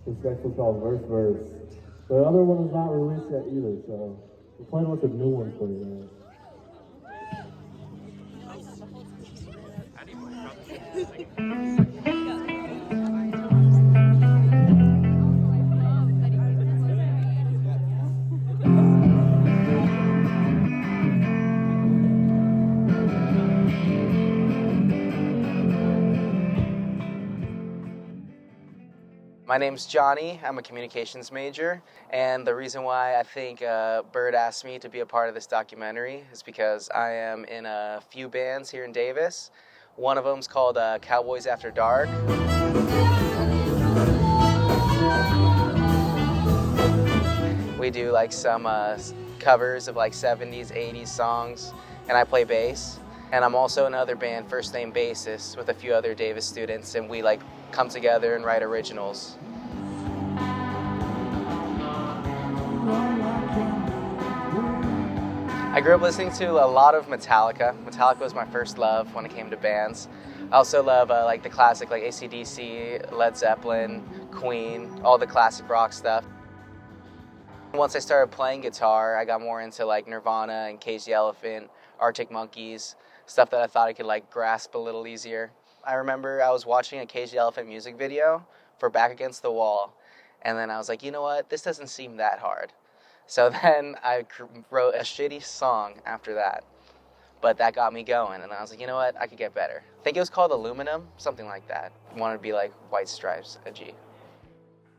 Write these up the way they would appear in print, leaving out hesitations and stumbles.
This next one's called Verse Verse. The other one is not released yet either, so we're playing with a new one for you guys. My name's Johnny. I'm a communications major, and the reason why I think Bird asked me to be a part of this documentary is because I am in a few bands here in Davis. One of them's called Cowboys After Dark. We do like some covers of like 70s, 80s songs, and I play bass. And I'm also in another band, First Name Bassist, with a few other Davis students, and we like come together and write originals. I grew up listening to a lot of Metallica. Metallica was my first love when it came to bands. I also love like the classic, like AC/DC, Led Zeppelin, Queen, all the classic rock stuff. Once I started playing guitar, I got more into like Nirvana and Cage the Elephant, Arctic Monkeys, stuff that I thought I could like grasp a little easier. I remember I was watching a Cage the Elephant music video for Back Against the Wall, and then I was like, you know what, this doesn't seem that hard. So then I wrote a shitty song after that, but that got me going, and I was like, you know what, I could get better. I think it was called Aluminum, something like that. I wanted to be like White Stripes, edgy.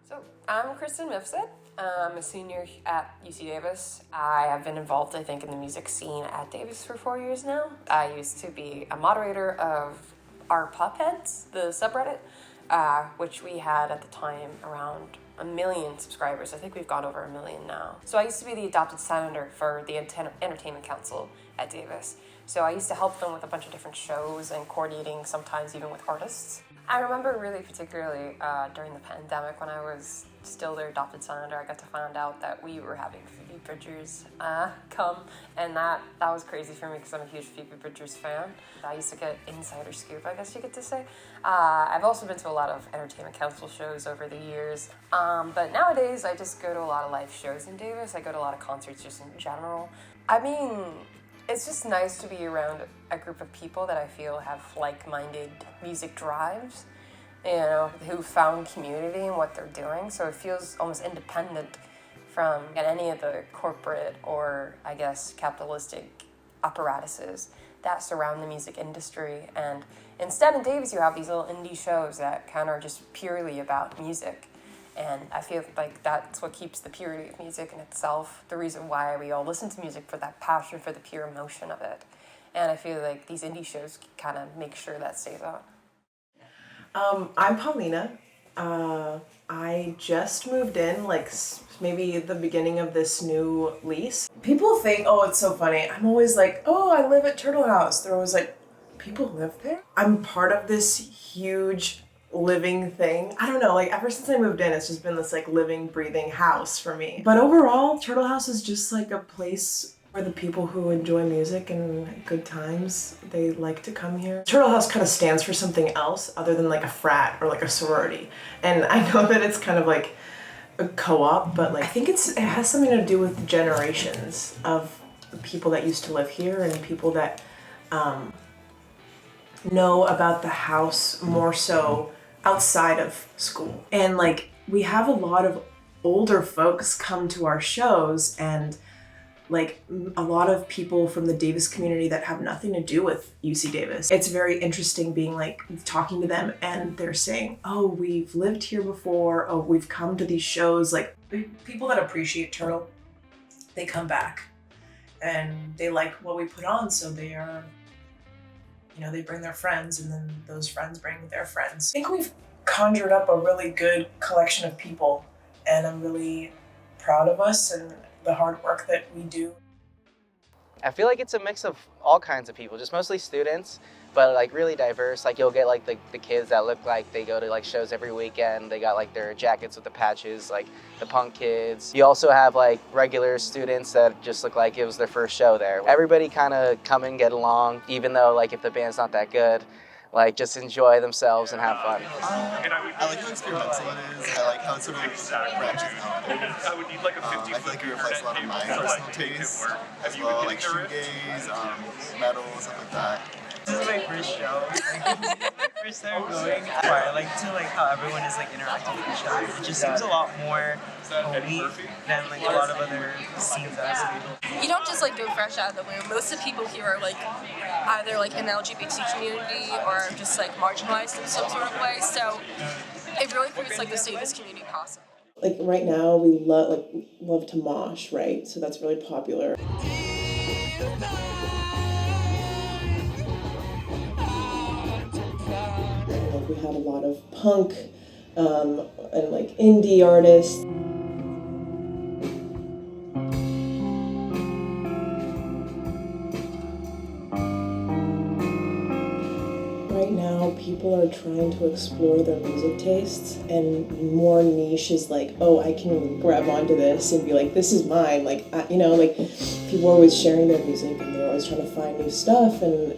So I'm Kristen Mifsud. I'm a senior at UC Davis. I have been involved, I think, in the music scene at Davis for 4 years now. I used to be a moderator of our Pupheads, the subreddit, which we had at the time around 1 million subscribers. I think we've gone over 1 million now. So I used to be the adopted senator for the Entertainment Council at Davis. So I used to help them with a bunch of different shows and coordinating sometimes even with artists. I remember really particularly during the pandemic when I was still their adopted senator, I got to find out that we were having Phoebe Bridgers come, and that was crazy for me because I'm a huge Phoebe Bridgers fan. I used to get insider scoop, I guess you get to say. I've also been to a lot of Entertainment Council shows over the years, but nowadays I just go to a lot of live shows in Davis. I go to a lot of concerts just in general. I mean, it's just nice to be around a group of people that I feel have like-minded music drives, you know, who found community in what they're doing. So it feels almost independent from any of the corporate or, I guess, capitalistic apparatuses that surround the music industry. And instead in Davis, you have these little indie shows that kind of are just purely about music. And I feel like that's what keeps the purity of music in itself, the reason why we all listen to music, for that passion, for the pure emotion of it. And I feel like these indie shows kind of make sure that stays on. I'm Paulina. I just moved in, like maybe at the beginning of this new lease. People think, oh, it's so funny. I'm always like, oh, I live at Turtle House. They're always like, people live there? I'm part of this huge living thing. I don't know, like ever since I moved in, it's just been this like living, breathing house for me. But overall, Turtle House is just like a place where the people who enjoy music and good times, they like to come here. Turtle House kind of stands for something else other than like a frat or like a sorority. And I know that it's kind of like a co-op, but like I think it has something to do with generations of the people that used to live here and people that know about the house more so outside of school. And like we have a lot of older folks come to our shows, and like a lot of people from the Davis community that have nothing to do with UC Davis. It's very interesting being like talking to them and they're saying, oh, we've lived here before, oh, we've come to these shows. Like people that appreciate Turtle, they come back and they like what we put on, so they are, you know, they bring their friends and then those friends bring their friends. I think we've conjured up a really good collection of people, and I'm really proud of us and the hard work that we do. I feel like it's a mix of all kinds of people, just mostly students, but like really diverse. Like you'll get like the kids that look like they go to like shows every weekend. They got like their jackets with the patches, like the punk kids. You also have like regular students that just look like it was their first show there. Everybody kind of come and get along, even though like if the band's not that good. like just enjoy themselves and have fun. I like how experimental it is. I like how it sort of branches out. I feel like it reflects a lot of my personal tastes as well, like shoegaze, metal, stuff like that. This is my first show. My first time going. I like to like how everyone is like interacting with each other. It just seems a lot more homey than like a lot of other scenes that I've seen. You don't just like go fresh out of the womb. Most of the people here are like either like in the LGBT community or just like marginalized in some sort of way. So it really creates like the safest community possible. Like right now, we love to mosh, right? So that's really popular. Like we have a lot of punk and like indie artists. Right now, people are trying to explore their music tastes, and more niche is like, oh, I can grab onto this and be like, this is mine. Like, you know, like people are always sharing their music and they're always trying to find new stuff. And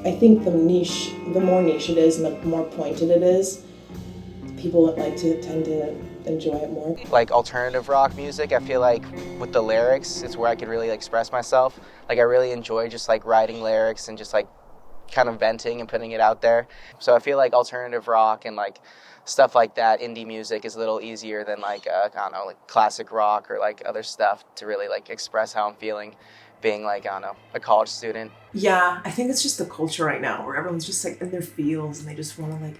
I think the more niche it is and the more pointed it is, people like to tend to enjoy it more. Like alternative rock music, I feel like with the lyrics, it's where I could really express myself. Like I really enjoy just like writing lyrics and just like kind of venting and putting it out there. So I feel like alternative rock and like stuff like that, indie music, is a little easier than like I don't know, like classic rock or like other stuff to really like express how I'm feeling, being like, I don't know, a college student. Yeah, I think it's just the culture right now where everyone's just like in their feels and they just want to like,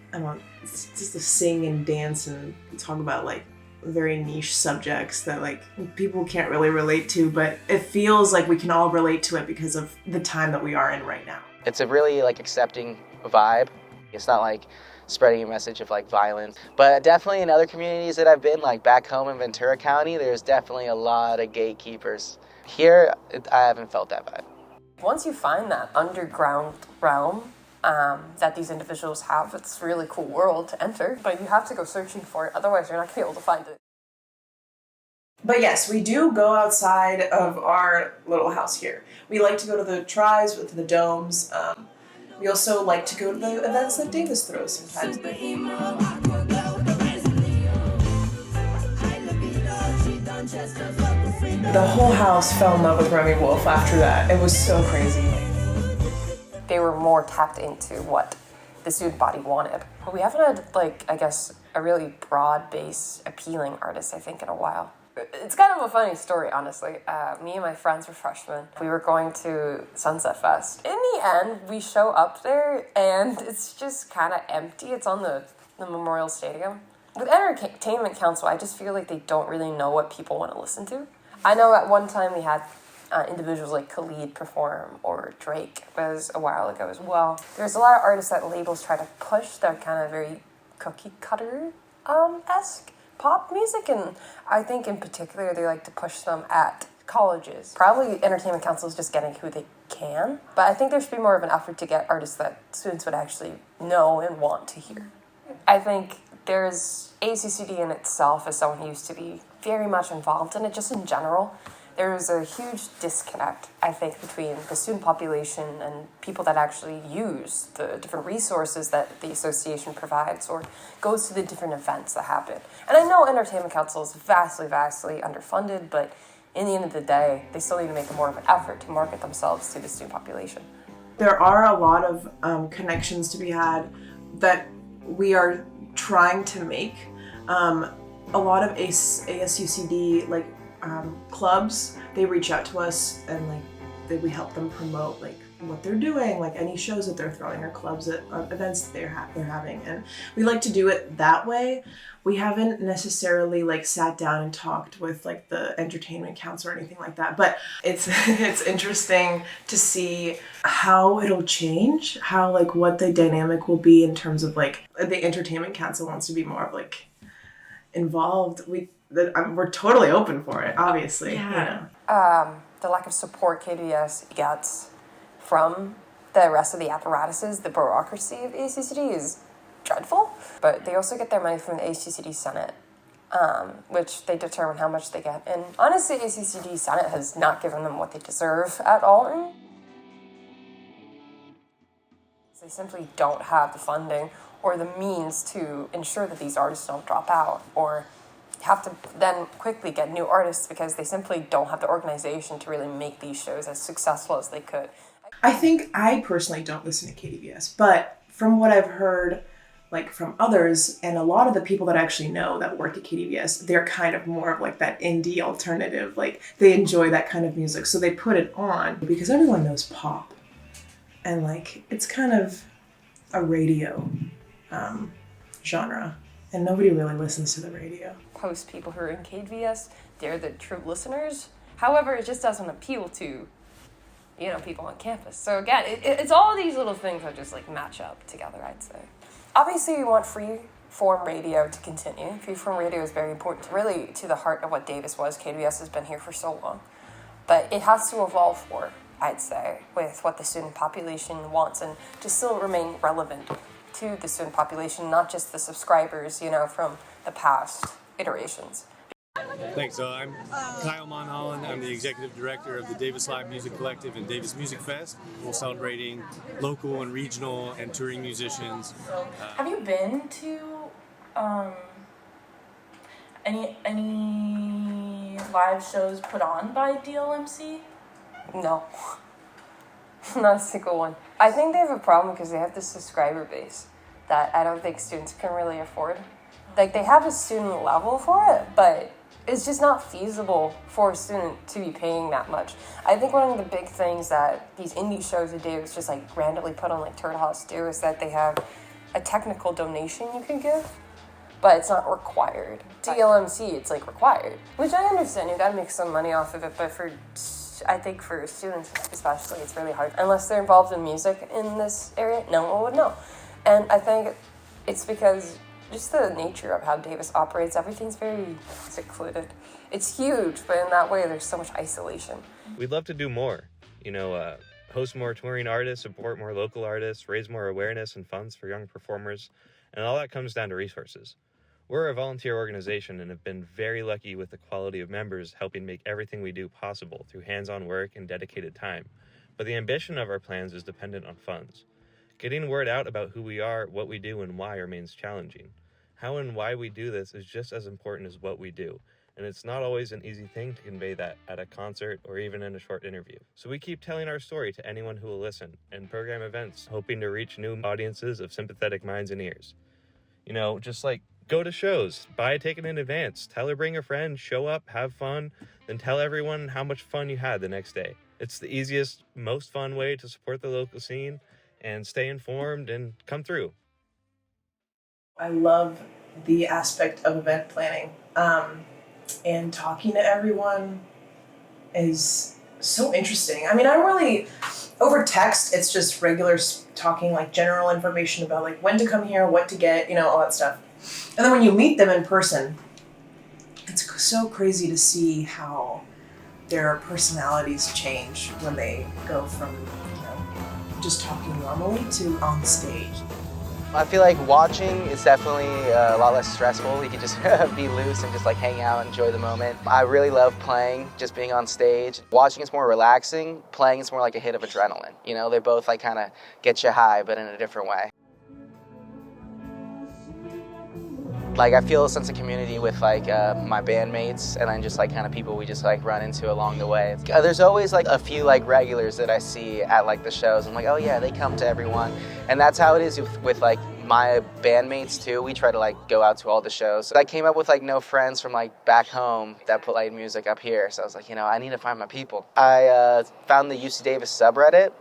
just to sing and dance and talk about like very niche subjects that like people can't really relate to, but it feels like we can all relate to it because of the time that we are in right now. It's a really like accepting vibe. It's not like spreading a message of like violence. But definitely in other communities that I've been, like back home in Ventura County, there's definitely a lot of gatekeepers. Here, I haven't felt that vibe. Once you find that underground realm that these individuals have, it's a really cool world to enter, but you have to go searching for it, otherwise you're not going to be able to find it. But yes, we do go outside of our little house here. We like to go to the tries, to the domes. We also like to go to the events that Davis throws sometimes. The whole house fell in love with Remy Wolf after that. It was so crazy. They were more tapped into what the student body wanted. But we haven't had, like, I guess, a really broad-based, appealing artist, I think, in a while. It's kind of a funny story, honestly. Me and my friends were freshmen. We were going to Sunset Fest. In the end, we show up there, and it's just kind of empty. It's on the Memorial Stadium. With Entertainment Council, I just feel like they don't really know what people want to listen to. I know at one time we had individuals like Khalid perform, or Drake. It was a while ago as well. There's a lot of artists that labels try to push that kind of very cookie-cutter-esque pop music, and I think in particular they like to push them at colleges. Probably Entertainment Council is just getting who they can, but I think there should be more of an effort to get artists that students would actually know and want to hear. I think there's ACCD in itself, as someone who used to be very much involved in it, just in general. There's a huge disconnect, I think, between the student population and people that actually use the different resources that the association provides or goes to the different events that happen. And I know Entertainment Council is vastly, vastly underfunded, but in the end of the day, they still need to make more of an effort to market themselves to the student population. There are a lot of connections to be had that we are trying to make. A lot of ASUCD, like, clubs, they reach out to us and like we help them promote like what they're doing, like any shows that they're throwing or clubs at events that they're having, and we like to do it that way. We haven't necessarily like sat down and talked with like the Entertainment Council or anything like that, but it's interesting to see how it'll change, how like what the dynamic will be in terms of like the Entertainment Council wants to be more of like involved. We're totally open for it, obviously. Yeah. You know. The lack of support KBS gets from the rest of the apparatuses, the bureaucracy of ACCD is dreadful. But they also get their money from the ACCD Senate, which they determine how much they get. And honestly, ACCD Senate has not given them what they deserve at all. They simply don't have the funding or the means to ensure that these artists don't drop out, or have to then quickly get new artists because they simply don't have the organization to really make these shows as successful as they could. I think I personally don't listen to KDVS, but from what I've heard, like from others, and a lot of the people that I actually know that work at KDVS, they're kind of more of like that indie alternative. Like they enjoy that kind of music, so they put it on because everyone knows pop, and like it's kind of a radio genre, and nobody really listens to the radio. Most people who are in KDVS, they're the true listeners. However, it just doesn't appeal to, you know, people on campus. So again, it's all these little things that just like match up together, I'd say. Obviously, we want free-form radio to continue. Free-form radio is very important, really to the heart of what Davis was. KDVS has been here for so long. But it has to evolve more, I'd say, with what the student population wants, and to still remain relevant to the student population, not just the subscribers, you know, from the past iterations. Thanks. So I'm Kyle Monholland. I'm the executive director of the Davis Live Music Collective and Davis Music Fest. We're celebrating local and regional and touring musicians. Have you been to any live shows put on by DLMC? No. Not a single one. I think they have a problem because they have this subscriber base that I don't think students can really afford. Like, they have a student level for it, but it's just not feasible for a student to be paying that much. I think one of the big things that these indie shows at Davis just like randomly put on like Turtle House do is that they have a technical donation you can give, but it's not required. DLMC, it's like required, which I understand. You gotta make some money off of it, but I think for students especially, it's really hard. Unless they're involved in music in this area, no one would know. And I think it's because just the nature of how Davis operates, everything's very secluded. It's huge, but in that way, there's so much isolation. We'd love to do more, host more touring artists, support more local artists, raise more awareness and funds for young performers, and all that comes down to resources. We're a volunteer organization and have been very lucky with the quality of members helping make everything we do possible through hands-on work and dedicated time. But the ambition of our plans is dependent on funds. Getting word out about who we are, what we do, and why remains challenging. How and why we do this is just as important as what we do, and it's not always an easy thing to convey that at a concert or even in a short interview. So we keep telling our story to anyone who will listen, and program events, hoping to reach new audiences of sympathetic minds and ears. Just like go to shows, buy a ticket in advance, tell or bring a friend, show up, have fun, then tell everyone how much fun you had the next day. It's the easiest, most fun way to support the local scene and stay informed and come through. I love the aspect of event planning, and talking to everyone is so interesting. I mean, I don't really, over text, it's just regular talking, like general information about like when to come here, what to get, all that stuff. And then when you meet them in person, it's so crazy to see how their personalities change when they go from, just talking normally to on stage. I feel like watching is definitely a lot less stressful. You can just be loose and just like hang out, enjoy the moment. I really love playing, just being on stage. Watching is more relaxing. Playing is more like a hit of adrenaline. They both like kind of get you high, but in a different way. Like I feel a sense of community with like my bandmates, and then just like kind of people we just like run into along the way. There's always like a few like regulars that I see at like the shows. I'm like, oh yeah, they come to everyone. And that's how it is with like my bandmates too. We try to like go out to all the shows. I came up with like no friends from like back home that put like music up here. So I was like, I need to find my people. I found the UC Davis subreddit.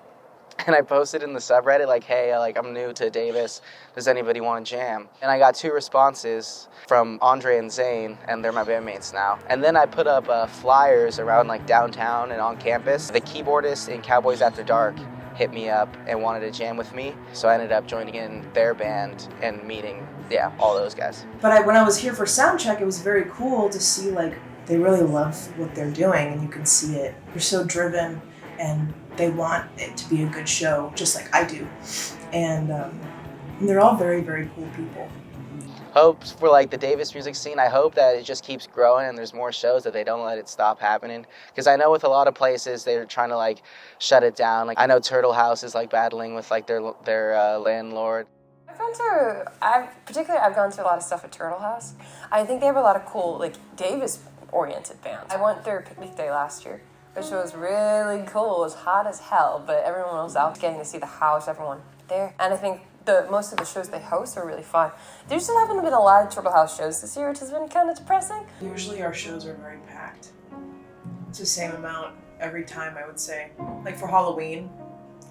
And I posted in the subreddit like, hey, I'm new to Davis. Does anybody want to jam? And I got 2 responses from Andre and Zane, and they're my bandmates now. And then I put up flyers around like downtown and on campus. The keyboardist in Cowboys After Dark hit me up and wanted to jam with me. So I ended up joining in their band and meeting, all those guys. But when I was here for sound check, it was very cool to see like they really love what they're doing, and you can see it. They're so driven, and they want it to be a good show, just like I do. And they're all very, very cool people. hope for like the Davis music scene. I hope that it just keeps growing and there's more shows, that they don't let it stop happening. Because I know with a lot of places they're trying to like shut it down. Like I know Turtle House is like battling with like their landlord. I've gone to a lot of stuff at Turtle House. I think they have a lot of cool like Davis-oriented bands. I went their picnic day last year, which was really cool. It was hot as hell, but everyone was out getting to see the house, everyone there. And I think most of the shows they host are really fun. There just haven't been a lot of Turtle House shows this year, which has been kind of depressing. Usually our shows are very packed. It's the same amount every time, I would say. Like for Halloween,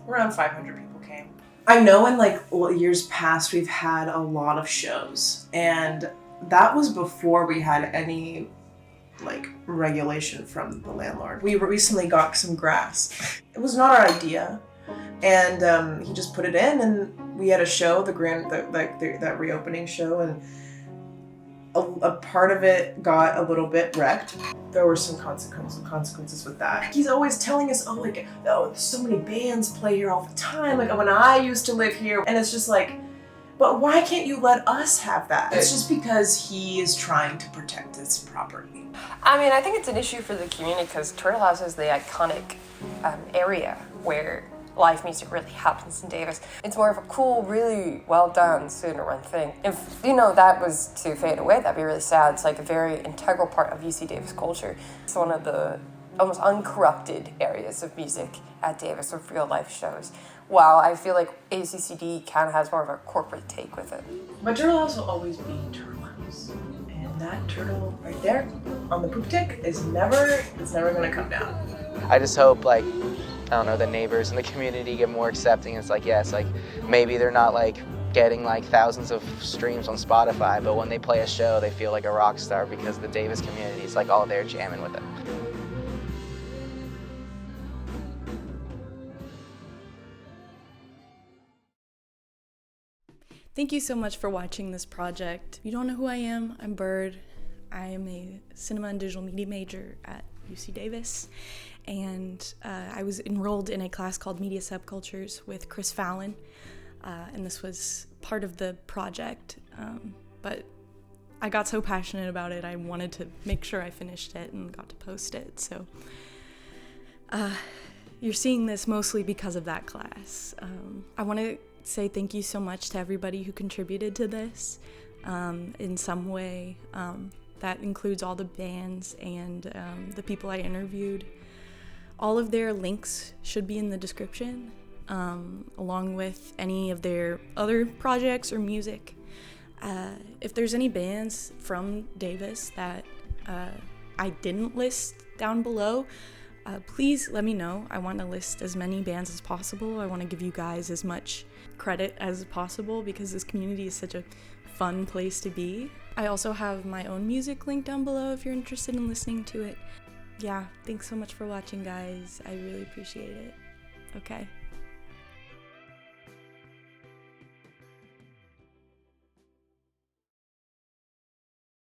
around 500 people came. I know in like years past we've had a lot of shows, and that was before we had any like regulation from the landlord. We recently got some grass. It was not our idea, and he just put it in, and we had a show, that reopening show, and a part of it got a little bit wrecked. There were some consequences with that. He's always telling us, oh, so many bands play here all the time. Like when I used to live here, and it's just like, but why can't you let us have that? It's just because he is trying to protect his property. I mean, I think it's an issue for the community because Turtle House is the iconic area where live music really happens in Davis. It's more of a cool, really well done student run thing. If that was to fade away, that'd be really sad. It's like a very integral part of UC Davis culture. It's one of the almost uncorrupted areas of music at Davis with real life shows. While I feel like ACCD kind of has more of a corporate take with it. But Turtle House will always be Turtle House. And that turtle right there on the poop tick is never gonna come down. I just hope like, I don't know, the neighbors and the community get more accepting. It's like, yes, like maybe they're not like getting like thousands of streams on Spotify, but when they play a show, they feel like a rock star because the Davis community is like all there jamming with it. Thank you so much for watching this project. If you don't know who I am, I'm Bird. I am a cinema and digital media major at UC Davis. And I was enrolled in a class called Media Subcultures with Chris Fallon, and this was part of the project, but I got so passionate about it, I wanted to make sure I finished it and got to post it, so you're seeing this mostly because of that class. I want to say thank you so much to everybody who contributed to this in some way. That includes all the bands and the people I interviewed. All of their links should be in the description, along with any of their other projects or music. If there's any bands from Davis that I didn't list down below, please let me know. I want to list as many bands as possible. I want to give you guys as much credit as possible because this community is such a fun place to be. I also have my own music linked down below if you're interested in listening to it. Yeah, thanks so much for watching, guys. I really appreciate it. Okay,